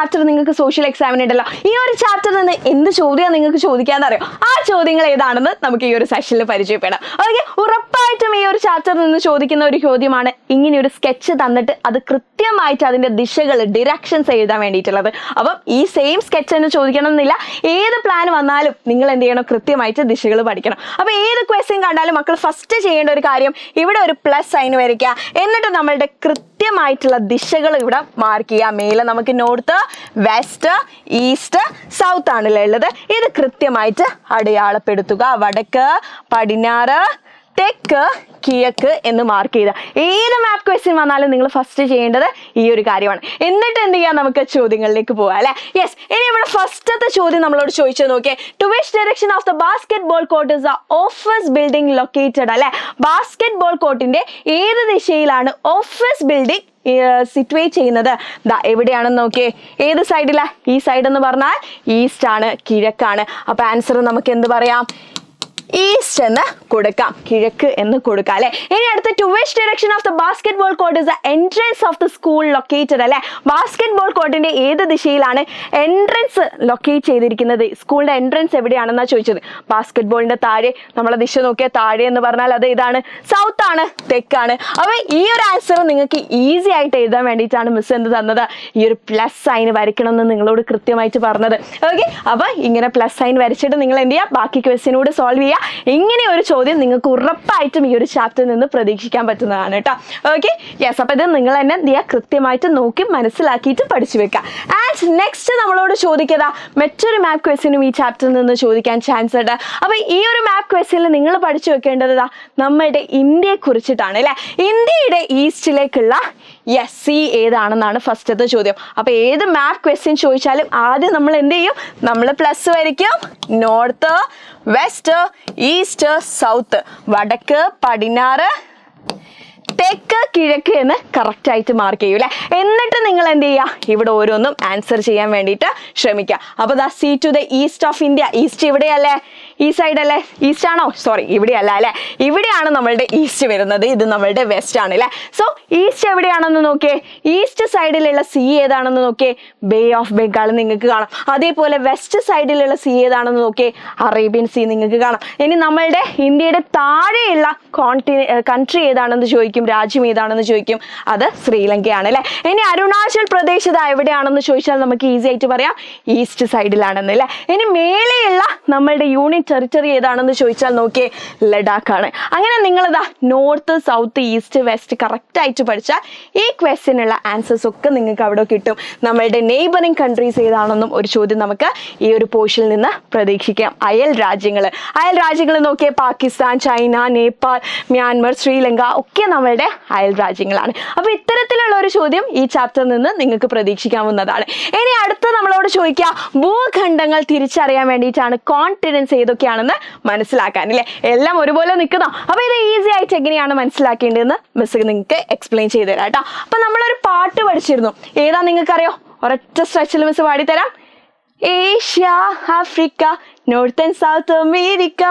Chapter നിങ്ങൾക്ക് social എക്സാമിന് ഉണ്ടല്ലോ. ഈ ഒരു ചാപ്റ്ററിൽ നിന്ന് എന്ത് ചോദ്യമാണ് നിങ്ങൾക്ക് ചോദിക്കാന്നറിയോ? ആ ചോദ്യങ്ങൾ ഏതാണെന്ന് നമുക്ക് ഈ ഒരു സെഷനിൽ പരിചയപ്പെടാം. ഓക്കെ, ഉറപ്പായിട്ടും ഈ ഒരു ചാപ്റ്ററിൽ നിന്ന് ചോദിക്കുന്ന ഒരു ചോദ്യമാണ് ഇങ്ങനെ ഒരു സ്കെച്ച് തന്നിട്ട് അത് കൃത്യമായിട്ട് അതിന്റെ ദിശകൾ ഡിറക്ഷൻസ് എഴുതാൻ വേണ്ടിയിട്ടുള്ളത്. അപ്പം ഈ സെയിം സ്കെച്ച് തന്നെ ചോദിക്കണം എന്നില്ല, ഏത് പ്ലാൻ വന്നാലും നിങ്ങൾ എന്ത് ചെയ്യണം, കൃത്യമായിട്ട് ദിശകൾ പഠിക്കണം. അപ്പൊ ഏത് ക്വസ്റ്റ്യൻ കണ്ടാലും മക്കൾ ഫസ്റ്റ് ചെയ്യേണ്ട ഒരു കാര്യം ഇവിടെ ഒരു പ്ലസ് സൈൻ വരയ്ക്കുക, എന്നിട്ട് നമ്മളുടെ കൃത്യമായിട്ടുള്ള ദിശകൾ ഇവിടെ മാർക്ക് ചെയ്യുക. മേലെ നമുക്ക് നോർത്ത്, വെസ്റ്റ്, ഈസ്റ്റ്, സൗത്ത് ആണല്ലോ ഉള്ളത്. ഇത് കൃത്യമായിട്ട് അടയാളപ്പെടുത്തുക. വടക്ക്, പടിഞ്ഞാറ്, തെക്ക്, കിഴക്ക് എന്ന് മാർക്ക് ചെയ്ത ഏത് മാപ്പ് ക്വസ്റ്റ്യൻ വന്നാലും നിങ്ങൾ ഫസ്റ്റ് ചെയ്യേണ്ടത് ഈ ഒരു കാര്യമാണ്. എന്നിട്ട് എന്ത് ചെയ്യാം, നമുക്ക് ചോദ്യങ്ങളിലേക്ക് പോവാം അല്ലെ. യെസ്, ഇനി ഇവിടെ ഫസ്റ്റത്തെ ചോദ്യം നമ്മളോട് ചോദിച്ചു നോക്കിയേ. To which direction of the basketball court is the office building located അല്ലെ. ബാസ്കറ്റ് ബോൾ കോർട്ടിന്റെ ഏത് ദിശയിലാണ് ഓഫീസ് ബിൽഡിംഗ് സിറ്റുവേറ്റ് ചെയ്യുന്നത്? എവിടെയാണെന്ന് നോക്കിയേ. ഏത് സൈഡിലാ? ഈ സൈഡ് എന്ന് പറഞ്ഞാൽ ഈസ്റ്റ് ആണ്, കിഴക്കാണ്. അപ്പൊ ആൻസർ നമുക്ക് എന്ത് പറയാം? ഈസ്റ്റ് എന്ന് കൊടുക്കാം, കിഴക്ക് എന്ന് കൊടുക്കാം അല്ലെ. ഇനി അടുത്ത to which direction of the basketball court is the entrance of the school located അല്ലെ. ബാസ്കറ്റ് ബോൾ കോർട്ടിന്റെ ഏത് ദിശയിലാണ് എൻട്രൻസ് ലൊക്കേറ്റ് ചെയ്തിരിക്കുന്നത്? സ്കൂളിന്റെ എൻട്രൻസ് എവിടെയാണെന്നാ ചോദിച്ചത്. ബാസ്കറ്റ് ബോളിന്റെ താഴെ, നമ്മളെ ദിശ നോക്കിയാൽ താഴെ എന്ന് പറഞ്ഞാൽ അത് ഇതാണ്, സൗത്ത് ആണ്, തെക്കാണ്. അപ്പൊ ഈ ഒരു ആൻസർ നിങ്ങൾക്ക് ഈസി ആയിട്ട് എഴുതാൻ വേണ്ടിയിട്ടാണ് മിസ് എന്ത് തന്നത്, ഈ ഒരു പ്ലസ് സൈൻ വരയ്ക്കണം എന്ന് നിങ്ങളോട് കൃത്യമായിട്ട് പറഞ്ഞത്. ഓക്കെ, അപ്പൊ ഇങ്ങനെ പ്ലസ് സൈൻ വരച്ചിട്ട് നിങ്ങൾ എന്ത് ചെയ്യുക, ബാക്കി ക്വസ്റ്റ്യനോട് സോൾവ് ചെയ്യുക. ഇങ്ങനെ ഒരു ചോദ്യം നിങ്ങൾക്ക് ഉറപ്പായിട്ടും ഈ ഒരു ചാപ്റ്ററിൽ നിന്ന് പ്രതീക്ഷിക്കാൻ പറ്റുന്നതാണ് കേട്ടോ. Okay, yes. അപ്പൊ ഇത് നിങ്ങൾ തന്നെ എന്ത് ചെയ്യുക, കൃത്യമായിട്ട് നോക്കി മനസ്സിലാക്കിയിട്ട് പഠിച്ചു വെക്കുക. ആൻഡ് നെക്സ്റ്റ് നമ്മളോട് ചോദിക്കുക മറ്റൊരു മാപ്പ് ക്വസ്റ്റ്യനും ഈ ചാപ്റ്ററിൽ നിന്ന് ചോദിക്കാൻ ചാൻസ് ഉണ്ട്. അപ്പൊ ഈ ഒരു മാപ്പ് ക്വസ്റ്റ്യനിൽ നിങ്ങൾ പഠിച്ചു വെക്കേണ്ടത് നമ്മളുടെ ഇന്ത്യയെ കുറിച്ചിട്ടാണ് അല്ലെ. ഇന്ത്യയുടെ ഈസ്റ്റിലേക്കുള്ള സി ഏതാണെന്നാണ് ഫസ്റ്റത്തെ ചോദ്യം. അപ്പൊ ഏത് മാപ്പ് ക്വസ്റ്റ്യൻ ചോദിച്ചാലും ആദ്യം നമ്മൾ എന്ത് ചെയ്യും, നമ്മൾ പ്ലസ് വരയ്ക്കും. നോർത്ത്, വെസ്റ്റ്, ഈസ്റ്റ്, സൗത്ത്, വടക്ക്, പടിഞ്ഞാറ്, തെക്ക്, കിഴക്ക് എന്ന് കറക്റ്റ് ആയിട്ട് മാർക്ക് ചെയ്യൂലെ. എന്നിട്ട് നിങ്ങൾ എന്ത് ചെയ്യുക, ഇവിടെ ഓരോന്നും ആൻസർ ചെയ്യാൻ വേണ്ടിയിട്ട് ശ്രമിക്കുക. അപ്പൊ ദാ see to the east of India. East ഇവിടെയല്ലേ, ഈ സൈഡ് അല്ലേ? ഈസ്റ്റ് ആണോ? സോറി, ഇവിടെയല്ല അല്ലെ. ഇവിടെയാണ് നമ്മളുടെ ഈസ്റ്റ് വരുന്നത്, ഇത് നമ്മളുടെ വെസ്റ്റ് ആണ് അല്ലെ. സോ ഈസ്റ്റ് എവിടെയാണെന്ന് നോക്കിയേ. ഈസ്റ്റ് സൈഡിലുള്ള സി ഏതാണെന്ന് നോക്കിയേ, ബേ ഓഫ് ബംഗാൾ നിങ്ങൾക്ക് കാണാം. അതേപോലെ വെസ്റ്റ് സൈഡിലുള്ള സി ഏതാണെന്ന് നോക്കിയേ, അറേബ്യൻ സീ നിങ്ങൾക്ക് കാണാം. ഇനി നമ്മളുടെ ഇന്ത്യയുടെ താഴെയുള്ള കൺട്രി ഏതാണെന്ന് ചോദിക്കും, രാജ്യം ഏതാണെന്ന് ചോദിക്കും, അത് ശ്രീലങ്കയാണ് അല്ലെ. ഇനി അരുണാചൽ പ്രദേശ് എവിടെയാണെന്ന് ചോദിച്ചാൽ നമുക്ക് ഈസി ആയിട്ട് പറയാം, ഈസ്റ്റ് സൈഡിലാണെന്ന് അല്ലെ. ഇനി മേലെയുള്ള നമ്മളുടെ യൂണിറ്റ് ടെറിട്ടറി ഏതാണെന്ന് ചോദിച്ചാൽ നോക്കിയേ, ലഡാക്ക് ആണ്. അങ്ങനെ നിങ്ങൾ north, south, east, west correct ആയിട്ട് പഠിച്ചാൽ ഈ ക്വസ്റ്റ്യനുള്ള ആൻസേഴ്സ് ഒക്കെ നിങ്ങൾക്ക് അവിടെ കിട്ടും. നമ്മളുടെ നെയ്ബറിംഗ് കൺട്രീസ് ഏതാണെന്നും ഒരു ചോദ്യം നമുക്ക് ഈ ഒരു പോർഷനിൽ നിന്ന് പ്രതീക്ഷിക്കാം. അയൽ രാജ്യങ്ങൾ നോക്കിയേ, പാകിസ്ഥാൻ, ചൈന, നേപ്പാൾ, മ്യാൻമർ, ശ്രീലങ്ക ഒക്കെ നമ്മളുടെ അയൽ രാജ്യങ്ങളാണ്. അപ്പൊ ഇത്തരത്തിലുള്ള ഒരു ചോദ്യം ഈ ചാപ്റ്ററിൽ നിന്ന് നിങ്ങൾക്ക് പ്രതീക്ഷിക്കാവുന്നതാണ്. ഇനി അടുത്ത നമ്മളോട് ചോദിക്കുക, ഭൂഖണ്ഡങ്ങൾ തിരിച്ചറിയാൻ വേണ്ടിയിട്ടാണ് കോണ്ടിനെന്റ്സ് ഏതൊക്കെയാണെന്ന് മനസ്സിലാക്കാൻ അല്ലേ. എല്ലാം ഒരുപോലെ നിൽക്കുന്നോ? അപ്പൊ ഇത് ഈസി ആയിട്ട് എങ്ങനെയാണ് മനസ്സിലാക്കേണ്ടതെന്ന് മിസ് നിങ്ങൾക്ക് എക്സ്പ്ലെയിൻ ചെയ്തു തരാം കേട്ടോ. അപ്പൊ നമ്മളൊരു പാട്ട് പഠിച്ചിരുന്നു, ഏതാ നിങ്ങൾക്കറിയോ? ഒരൊറ്റ സ്ട്രെച്ചിൽ മിസ് പാടിത്തരാം. Asia, Africa, North and South America,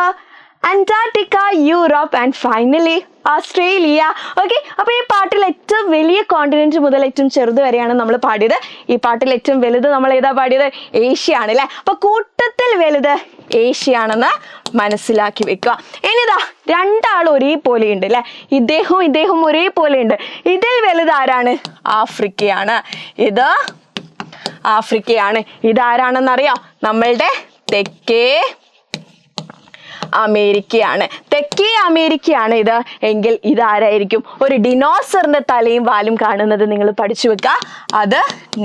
Antarctica, Europe and finally Australia. Okay, അപ്പൊ ഈ പാട്ടിൽ ഏറ്റവും വലിയ കോണ്ടിനെന്റ് മുതൽ ഏറ്റവും ചെറുത് വരെയാണ് നമ്മൾ പാടിയത്. ഈ പാട്ടിൽ ഏറ്റവും വലുത് നമ്മൾ ഏതാ പാടിയത്? ഏഷ്യ ആണ് അല്ലെ. അപ്പൊ കൂട്ടത്തിൽ വലുത് ഏഷ്യ ആണെന്ന് മനസ്സിലാക്കി വെക്കുക. ഇനിതാ രണ്ടാളും ഒരേപോലെ ഉണ്ട് അല്ലെ, ഇദ്ദേഹവും ഒരേപോലെ ഉണ്ട്. ഇതിൽ വലുത് ആരാണ്? ആഫ്രിക്കയാണ്. ഇത് ആഫ്രിക്കയാണ്. ഇതാരാണെന്നറിയാം? നമ്മളുടെ തെക്കേ അമേരിക്കയാണ്. തെക്കേ അമേരിക്കയാണ് ഇത് എങ്കിൽ ഇതാരായിരിക്കും? ഒരു ഡിനോസറിന്റെ തലയും വാലും കാണുന്നത് നിങ്ങൾ പഠിച്ചു വെക്കുക, അത്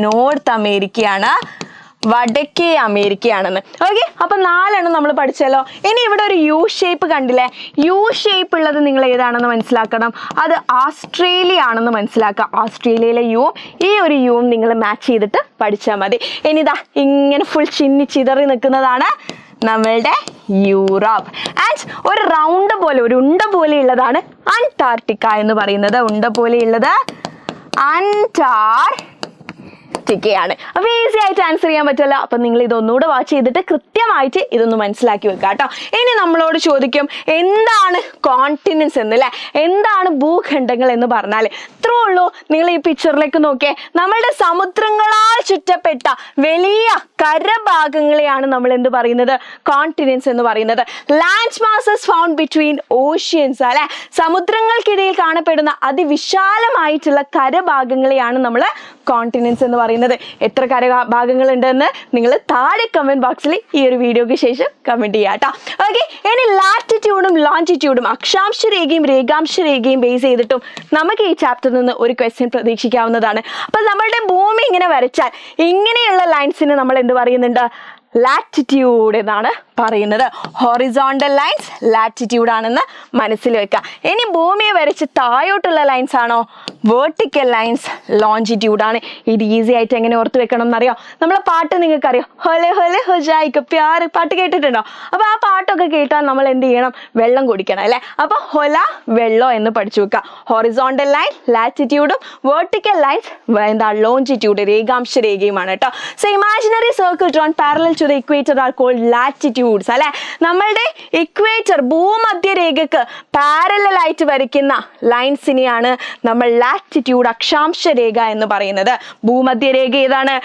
നോർത്ത് അമേരിക്കയാണ്. വടക്കേ അമേരിക്കയാണെന്ന്. ഓക്കെ, അപ്പൊ 4 നമ്മൾ പഠിച്ചല്ലോ. ഇനി ഇവിടെ ഒരു യു ഷേപ്പ് കണ്ടില്ലേ? യു ഷേപ്പ് ഉള്ളത് നിങ്ങൾ ഏതാണെന്ന് മനസ്സിലാക്കണം, അത് ഓസ്ട്രേലിയ ആണെന്ന് മനസ്സിലാക്കുക. ഓസ്ട്രേലിയയിലെ യുവും ഈ ഒരു യുവും നിങ്ങൾ മാച്ച് ചെയ്തിട്ട് പഠിച്ചാൽ മതി. ഇനി ഇതാ ഇങ്ങനെ ഫുൾ ചിതറി നിൽക്കുന്നതാണ് നമ്മളുടെ യൂറോപ്പ്. ആൻഡ് ഒരു റൗണ്ട് പോലെ, ഒരു ഉണ്ട പോലെ ഉള്ളതാണ് അന്റാർട്ടിക്ക എന്ന് പറയുന്നത്. ഉണ്ട പോലെ ഉള്ളത് അന്റാർട്ടിക്കയാണ്. അപ്പൊ ഈസി ആയിട്ട് ആൻസർ ചെയ്യാൻ പറ്റുമല്ലോ. അപ്പൊ നിങ്ങൾ ഇതൊന്നുകൂടെ വാച്ച് ചെയ്തിട്ട് കൃത്യമായിട്ട് ഇതൊന്ന് മനസ്സിലാക്കി വെക്കുക കേട്ടോ. ഇനി നമ്മളോട് ചോദിക്കും എന്താണ് കോണ്ടിനെന്റ്സ് എന്ന്, അല്ലെ? എന്താണ് ഭൂഖണ്ഡങ്ങൾ എന്ന് പറഞ്ഞാൽ ഇത്രേ ഉള്ളൂ. നിങ്ങൾ ഈ പിക്ചറിലേക്ക് നോക്കിയേ, നമ്മളുടെ സമുദ്രങ്ങളാൽ ചുറ്റപ്പെട്ട വലിയ കരഭാഗങ്ങളെയാണ് നമ്മൾ എന്ത് പറയുന്നത്? കോണ്ടിനെന്റ്സ് എന്ന് പറയുന്നത്. Land masses found between oceans, അല്ലെ? സമുദ്രങ്ങൾക്കിടയിൽ കാണപ്പെടുന്ന അതിവിശാലമായിട്ടുള്ള കരഭാഗങ്ങളെയാണ് നമ്മൾ കോണ്ടിനെന്റ്സ് എന്ന് പറയുന്നത്. എത്ര കരഭാഗങ്ങൾ ഉണ്ടെന്ന് നിങ്ങൾ താഴെ കമന്റ് ബോക്സിൽ ഈ ഒരു വീഡിയോക്ക് ശേഷം കമന്റ് ചെയ്യാം കേട്ടോ. ഓക്കെ, ഇനി ലാറ്റിറ്റ്യൂഡും ലോഞ്ചിറ്റ്യൂഡും അക്ഷാംശ രേഖയും രേഖാംശ രേഖയും ബേസ് ചെയ്തിട്ടും നമുക്ക് ഈ ചാപ്റ്ററിൽ നിന്ന് ഒരു ക്വസ്റ്റ്യൻ പ്രതീക്ഷിക്കാവുന്നതാണ്. അപ്പൊ നമ്മളുടെ ഭൂമി ഇങ്ങനെ വരച്ചാൽ ഇങ്ങനെയുള്ള ലൈൻസിന് നമ്മൾ എന്ത് പറയുന്നുണ്ട്? ലാറ്റിറ്റ്യൂഡ് എന്നാണ് പറയുന്നത്. ഹൊറിസോണ്ടൽ ലൈൻസ് ലാറ്റിറ്റ്യൂഡ് ആണെന്ന് മനസ്സിൽ വെക്കുക. ഇനി ഭൂമിയെ വരച്ച് താഴോട്ടുള്ള ലൈൻസ് ആണോ? വേർട്ടിക്കൽ ലൈൻസ് ലോഞ്ചിറ്റ്യൂഡ് ആണ്. ഇത് ഈസി ആയിട്ട് എങ്ങനെ ഓർത്ത് വെക്കണം എന്നറിയോ? നമ്മളെ പാട്ട് നിങ്ങൾക്ക് അറിയോ? ഹൊലെ ഹൊലെ ഹൊജായിക്ക് പ്യാറ് പാട്ട് കേട്ടിട്ടുണ്ടോ? അപ്പൊ ആ പാട്ടൊക്കെ കേട്ടാൽ നമ്മൾ എന്ത് ചെയ്യണം? വെള്ളം കുടിക്കണം, അല്ലെ? അപ്പൊ ഹൊല വെള്ളം എന്ന് പഠിച്ചു വെക്കുക. ഹൊറിസോണ്ടൽ ലൈൻ ലാറ്റിറ്റ്യൂഡും വേർട്ടിക്കൽ ലൈൻസ് എന്താ? ലോഞ്ചിറ്റ്യൂഡ് രേഖാംശ രേഖയുമാണ് കേട്ടോ. So imaginary circle drawn parallel to the equator are called latitudes, അല്ലെ? നമ്മളുടെ ഇക്വേറ്റർ ഭൂമധ്യരേഖക്ക് പാരലൽ ആയിട്ട് വരയ്ക്കുന്ന ലൈൻസിനെയാണ് നമ്മൾ ലാറ്റിറ്റ്യൂഡ് അക്ഷാംശ രേഖ എന്ന് പറയുന്നത്. ഭൂമധ്യരേഖ ഏതാണ്?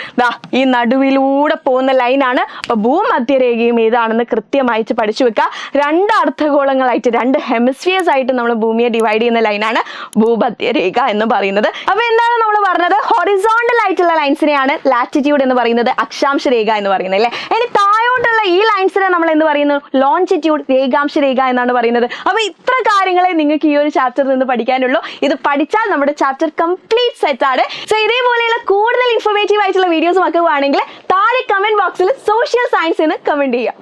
ഈ നടുവിലൂടെ പോകുന്ന ലൈനാണ്. അപ്പൊ ഭൂമധ്യരേഖയും ഏതാണെന്ന് കൃത്യമായിട്ട് പഠിച്ചു വെക്കുക. രണ്ട് അർദ്ധഗോളങ്ങളായിട്ട്, രണ്ട് ഹെമിസ്ഫിയേഴ്സ് ആയിട്ട് നമ്മൾ ഭൂമിയെ ഡിവൈഡ് ചെയ്യുന്ന ലൈനാണ് ഭൂമധ്യരേഖ എന്ന് പറയുന്നത്. അപ്പൊ എന്താണ് നമ്മൾ പറഞ്ഞത്? ഹൊറിസോണ്ടൽ ആയിട്ടുള്ള ലൈൻസിനെയാണ് ലാറ്റിറ്റ്യൂഡ് എന്ന് പറയുന്നത്, അക്ഷാംശ രേഖ എന്ന് പറയുന്നത്, അല്ലെ? ഇനി താഴോട്ടുള്ള ഈ ലൈൻസിനെ നമ്മൾ എന്ത് പറയുന്നു? ലോഞ്ചിറ്റ്യൂഡ് രേഖാംശ രേഖ എന്നാണ് പറയുന്നത്. അപ്പൊ ഇത്ര കാര്യങ്ങളെ നിങ്ങൾക്ക് ഈ ഒരു ചാപ്റ്ററിൽ നിന്ന് പഠിക്കാനുള്ളൂ. ഇത് പഠിച്ചാൽ നമ്മുടെ ചാപ്റ്റർ കംപ്ലീറ്റ് സെറ്റ് ആണ്. സോ ഇതേപോലെയുള്ള കൂടുതൽ ഇൻഫോർമേറ്റീവ് ആയിട്ടുള്ള വീഡിയോസ് മക്കളുവാണെങ്കിൽ താഴെ കമന്റ് ബോക്സിൽ സോഷ്യൽ സയൻസ് എന്ന് കമന്റ് ചെയ്യുക.